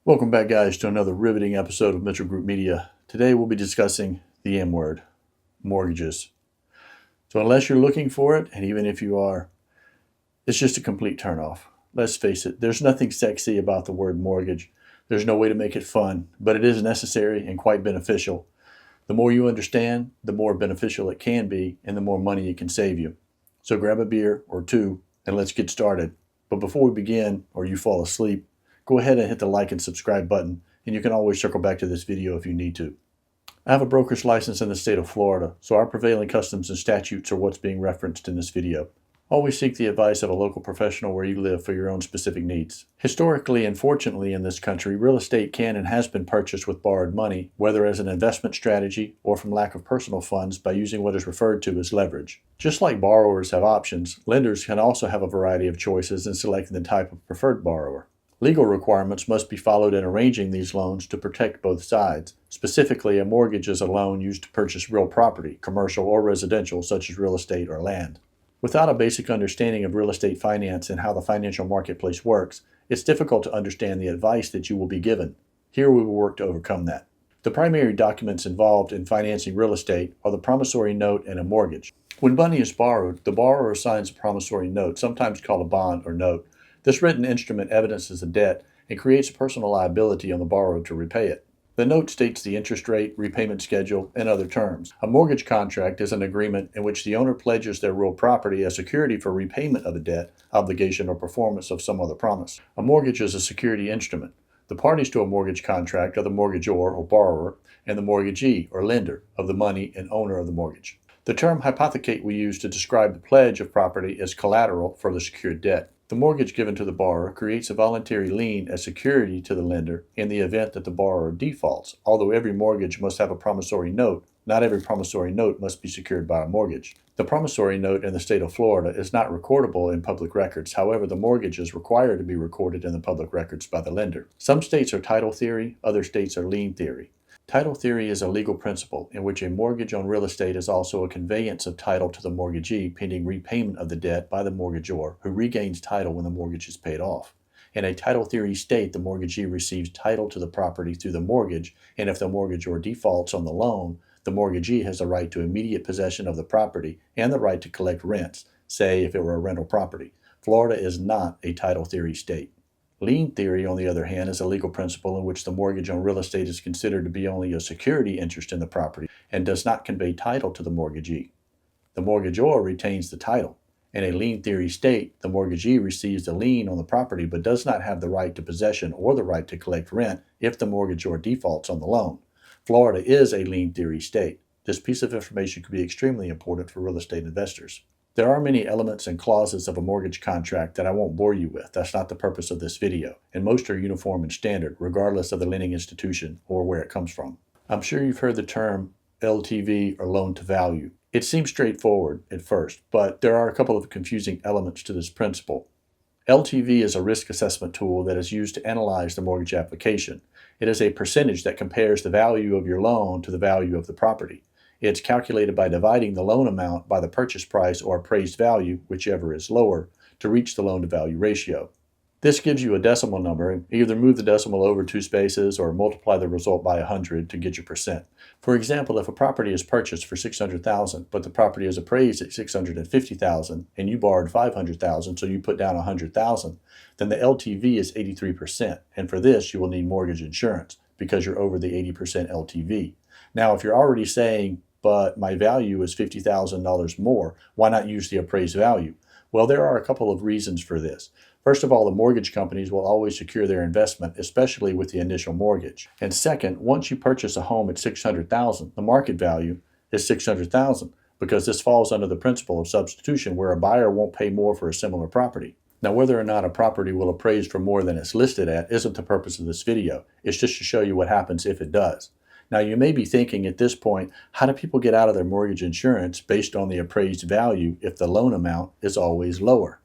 Welcome back, guys, to another riveting episode of Mitchell Group Media. Today we'll be discussing the M word, mortgages. So unless you're looking for it, and even if you are, it's just a complete turnoff. Let's face it, there's nothing sexy about the word mortgage. There's no way to make it fun, but it is necessary and quite beneficial. The more you understand, the more beneficial it can be, and the more money it can save you. So grab a beer or two, and let's get started. But before we begin, or you fall asleep, go ahead and hit the like and subscribe button, and you can always circle back to this video if you need to. I have a broker's license in the state of Florida, so our prevailing customs and statutes are what's being referenced in this video. Always seek the advice of a local professional where you live for your own specific needs. Historically and fortunately in this country, real estate can and has been purchased with borrowed money, whether as an investment strategy or from lack of personal funds by using what is referred to as leverage. Just like borrowers have options, lenders can also have a variety of choices in selecting the type of preferred borrower. Legal requirements must be followed in arranging these loans to protect both sides. Specifically, a mortgage is a loan used to purchase real property, commercial or residential, such as real estate or land. Without a basic understanding of real estate finance and how the financial marketplace works, it's difficult to understand the advice that you will be given. Here we will work to overcome that. The primary documents involved in financing real estate are the promissory note and a mortgage. When money is borrowed, the borrower signs a promissory note, sometimes called a bond or note. This written instrument evidences a debt and creates a personal liability on the borrower to repay it. The note states the interest rate, repayment schedule, and other terms. A mortgage contract is an agreement in which the owner pledges their real property as security for repayment of a debt, obligation, or performance of some other promise. A mortgage is a security instrument. The parties to a mortgage contract are the mortgagor or borrower and the mortgagee or lender of the money and owner of the mortgage. The term hypothecate we use to describe the pledge of property is collateral for the secured debt. The mortgage given to the borrower creates a voluntary lien as security to the lender in the event that the borrower defaults. Although every mortgage must have a promissory note, not every promissory note must be secured by a mortgage. The promissory note in the state of Florida is not recordable in public records. However, the mortgage is required to be recorded in the public records by the lender. Some states are title theory, other states are lien theory. Title theory is a legal principle in which a mortgage on real estate is also a conveyance of title to the mortgagee pending repayment of the debt by the mortgagor, who regains title when the mortgage is paid off. In a title theory state, the mortgagee receives title to the property through the mortgage, and if the mortgagor defaults on the loan, the mortgagee has the right to immediate possession of the property and the right to collect rents, say if it were a rental property. Florida is not a title theory state. Lien theory, on the other hand, is a legal principle in which the mortgage on real estate is considered to be only a security interest in the property and does not convey title to the mortgagee. The mortgagor retains the title. In a lien theory state, the mortgagee receives the lien on the property but does not have the right to possession or the right to collect rent if the mortgagor defaults on the loan. Florida is a lien theory state. This piece of information could be extremely important for real estate investors. There are many elements and clauses of a mortgage contract that I won't bore you with. That's not the purpose of this video, and most are uniform and standard, regardless of the lending institution or where it comes from. I'm sure you've heard the term LTV or loan to value. It seems straightforward at first, but there are a couple of confusing elements to this principle. LTV is a risk assessment tool that is used to analyze the mortgage application. It is a percentage that compares the value of your loan to the value of the property. It's calculated by dividing the loan amount by the purchase price or appraised value, whichever is lower, to reach the loan-to-value ratio. This gives you a decimal number. Either move the decimal over 2 spaces or multiply the result by 100 to get your percent. For example, if a property is purchased for $600,000, but the property is appraised at $650,000 and you borrowed $500,000, so you put down $100,000, then the LTV is 83%. And for this, you will need mortgage insurance because you're over the 80% LTV. Now, if you're already saying, but my value is $50,000 more, why not use the appraised value? Well, there are a couple of reasons for this. First of all, the mortgage companies will always secure their investment, especially with the initial mortgage. And second, once you purchase a home at $600,000, the market value is $600,000 because this falls under the principle of substitution where a buyer won't pay more for a similar property. Now, whether or not a property will appraise for more than it's listed at isn't the purpose of this video. It's just to show you what happens if it does. Now, you may be thinking at this point, how do people get out of their mortgage insurance based on the appraised value if the loan amount is always lower?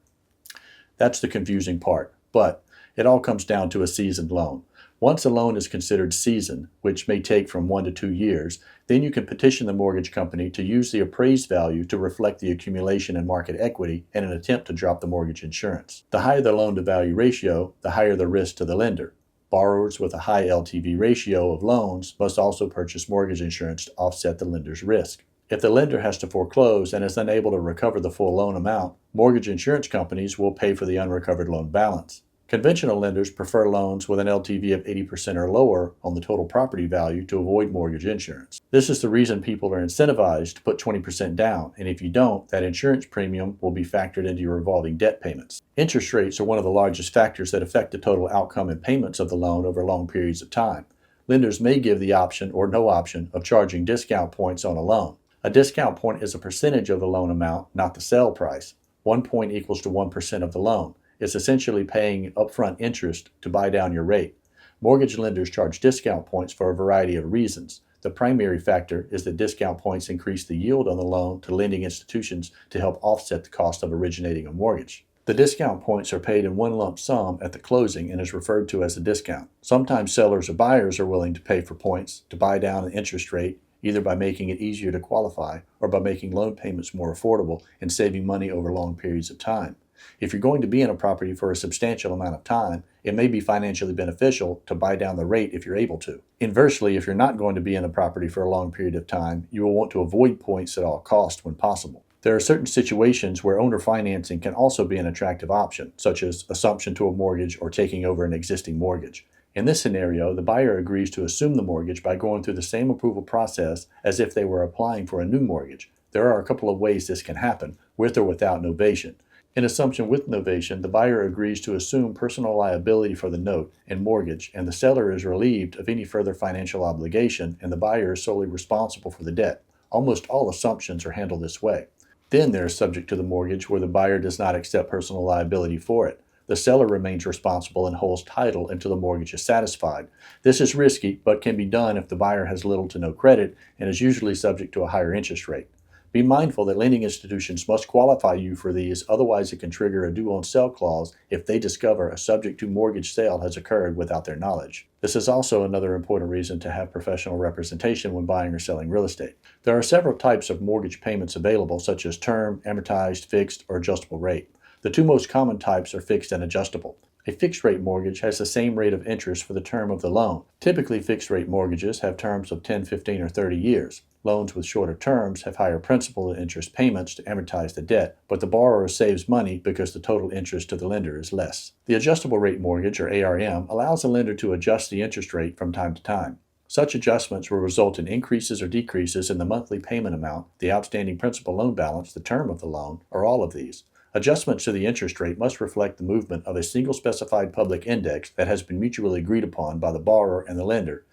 That's the confusing part, but it all comes down to a seasoned loan. Once a loan is considered seasoned, which may take from 1 to 2 years, then you can petition the mortgage company to use the appraised value to reflect the accumulation in market equity in an attempt to drop the mortgage insurance. The higher the loan-to-value ratio, the higher the risk to the lender. Borrowers with a high LTV ratio of loans must also purchase mortgage insurance to offset the lender's risk. If the lender has to foreclose and is unable to recover the full loan amount, mortgage insurance companies will pay for the unrecovered loan balance. Conventional lenders prefer loans with an LTV of 80% or lower on the total property value to avoid mortgage insurance. This is the reason people are incentivized to put 20% down, and if you don't, that insurance premium will be factored into your revolving debt payments. Interest rates are one of the largest factors that affect the total outcome and payments of the loan over long periods of time. Lenders may give the option or no option of charging discount points on a loan. A discount point is a percentage of the loan amount, not the sale price. 1 point equals to 1% of the loan. It's essentially paying upfront interest to buy down your rate. Mortgage lenders charge discount points for a variety of reasons. The primary factor is that discount points increase the yield on the loan to lending institutions to help offset the cost of originating a mortgage. The discount points are paid in one lump sum at the closing and is referred to as a discount. Sometimes sellers or buyers are willing to pay for points to buy down an interest rate, either by making it easier to qualify or by making loan payments more affordable and saving money over long periods of time. If you're going to be in a property for a substantial amount of time, it may be financially beneficial to buy down the rate if you're able to. Inversely, if you're not going to be in a property for a long period of time, you will want to avoid points at all costs when possible. There are certain situations where owner financing can also be an attractive option, such as assumption to a mortgage or taking over an existing mortgage. In this scenario, the buyer agrees to assume the mortgage by going through the same approval process as if they were applying for a new mortgage. There are a couple of ways this can happen, with or without novation. In assumption with novation, the buyer agrees to assume personal liability for the note and mortgage, and the seller is relieved of any further financial obligation, and the buyer is solely responsible for the debt. Almost all assumptions are handled this way. Then there is subject to the mortgage, where the buyer does not accept personal liability for it. The seller remains responsible and holds title until the mortgage is satisfied. This is risky, but can be done if the buyer has little to no credit and is usually subject to a higher interest rate. Be mindful that lending institutions must qualify you for these, otherwise it can trigger a due-on-sale clause if they discover a subject-to-mortgage sale has occurred without their knowledge. This is also another important reason to have professional representation when buying or selling real estate. There are several types of mortgage payments available, such as term, amortized, fixed, or adjustable rate. The two most common types are fixed and adjustable. A fixed-rate mortgage has the same rate of interest for the term of the loan. Typically, fixed-rate mortgages have terms of 10, 15, or 30 years. Loans with shorter terms have higher principal and interest payments to amortize the debt, but the borrower saves money because the total interest to the lender is less. The adjustable rate mortgage, or ARM, allows the lender to adjust the interest rate from time to time. Such adjustments will result in increases or decreases in the monthly payment amount, the outstanding principal loan balance, the term of the loan, or all of these. Adjustments to the interest rate must reflect the movement of a single specified public index that has been mutually agreed upon by the borrower and the lender.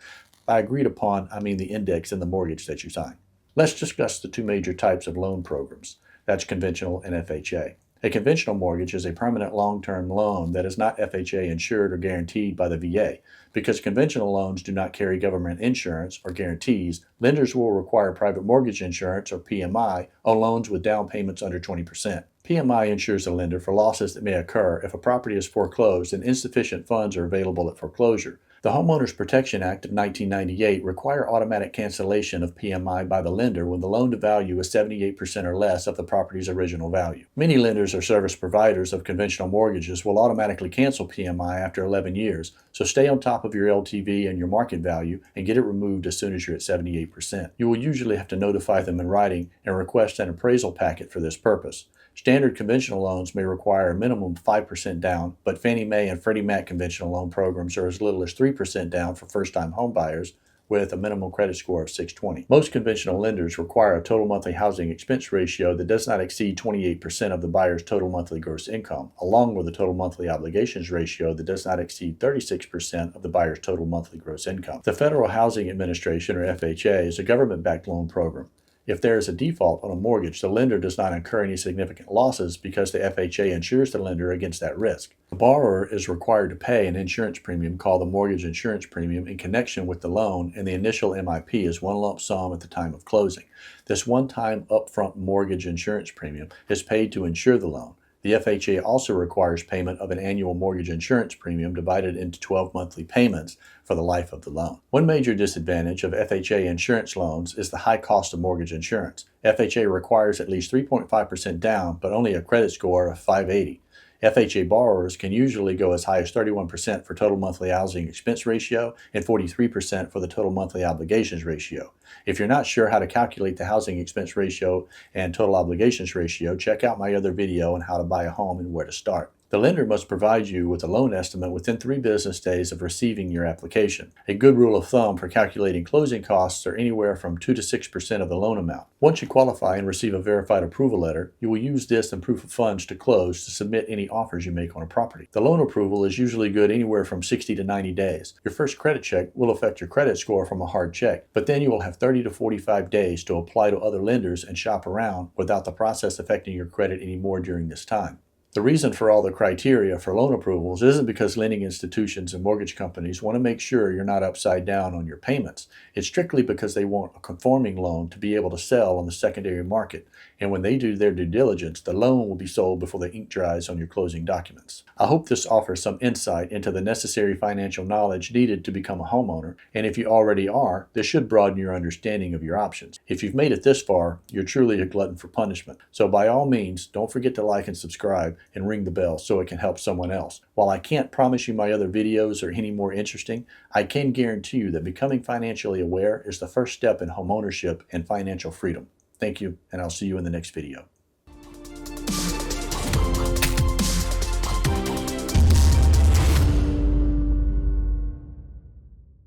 By agreed upon, I mean the index in the mortgage that you sign. Let's discuss the two major types of loan programs. That's conventional and FHA. A conventional mortgage is a permanent long-term loan that is not FHA insured or guaranteed by the VA. Because conventional loans do not carry government insurance or guarantees, lenders will require private mortgage insurance, or PMI, on loans with down payments under 20%. PMI insures the lender for losses that may occur if a property is foreclosed and insufficient funds are available at foreclosure. The Homeowners Protection Act of 1998 requires automatic cancellation of PMI by the lender when the loan-to-value is 78% or less of the property's original value. Many lenders or service providers of conventional mortgages will automatically cancel PMI after 11 years, so stay on top of your LTV and your market value and get it removed as soon as you're at 78%. You will usually have to notify them in writing and request an appraisal packet for this purpose. Standard conventional loans may require a minimum of 5% down, but Fannie Mae and Freddie Mac conventional loan programs are as little as 3% down for first-time home buyers with a minimum credit score of 620. Most conventional lenders require a total monthly housing expense ratio that does not exceed 28% of the buyer's total monthly gross income, along with a total monthly obligations ratio that does not exceed 36% of the buyer's total monthly gross income. The Federal Housing Administration, or FHA, is a government-backed loan program. If there is a default on a mortgage, the lender does not incur any significant losses because the FHA insures the lender against that risk. The borrower is required to pay an insurance premium called the mortgage insurance premium in connection with the loan, and the initial MIP is one lump sum at the time of closing. This one-time upfront mortgage insurance premium is paid to insure the loan. The FHA also requires payment of an annual mortgage insurance premium divided into 12 monthly payments for the life of the loan. One major disadvantage of FHA insurance loans is the high cost of mortgage insurance. FHA requires at least 3.5% down, but only a credit score of 580. FHA borrowers can usually go as high as 31% for total monthly housing expense ratio and 43% for the total monthly obligations ratio. If you're not sure how to calculate the housing expense ratio and total obligations ratio, check out my other video on how to buy a home and where to start. The lender must provide you with a loan estimate within 3 business days of receiving your application. A good rule of thumb for calculating closing costs are anywhere from 2 to 6% of the loan amount. Once you qualify and receive a verified approval letter, you will use this and proof of funds to close to submit any offers you make on a property. The loan approval is usually good anywhere from 60 to 90 days. Your first credit check will affect your credit score from a hard check, but then you will have 30 to 45 days to apply to other lenders and shop around without the process affecting your credit anymore during this time. The reason for all the criteria for loan approvals isn't because lending institutions and mortgage companies want to make sure you're not upside down on your payments. It's strictly because they want a conforming loan to be able to sell on the secondary market. And when they do their due diligence, the loan will be sold before the ink dries on your closing documents. I hope this offers some insight into the necessary financial knowledge needed to become a homeowner. And if you already are, this should broaden your understanding of your options. If you've made it this far, you're truly a glutton for punishment. So by all means, don't forget to like and subscribe and ring the bell so it can help someone else. While I can't promise you my other videos are any more interesting, I can guarantee you that becoming financially aware is the first step in homeownership and financial freedom. Thank you, and I'll see you in the next video.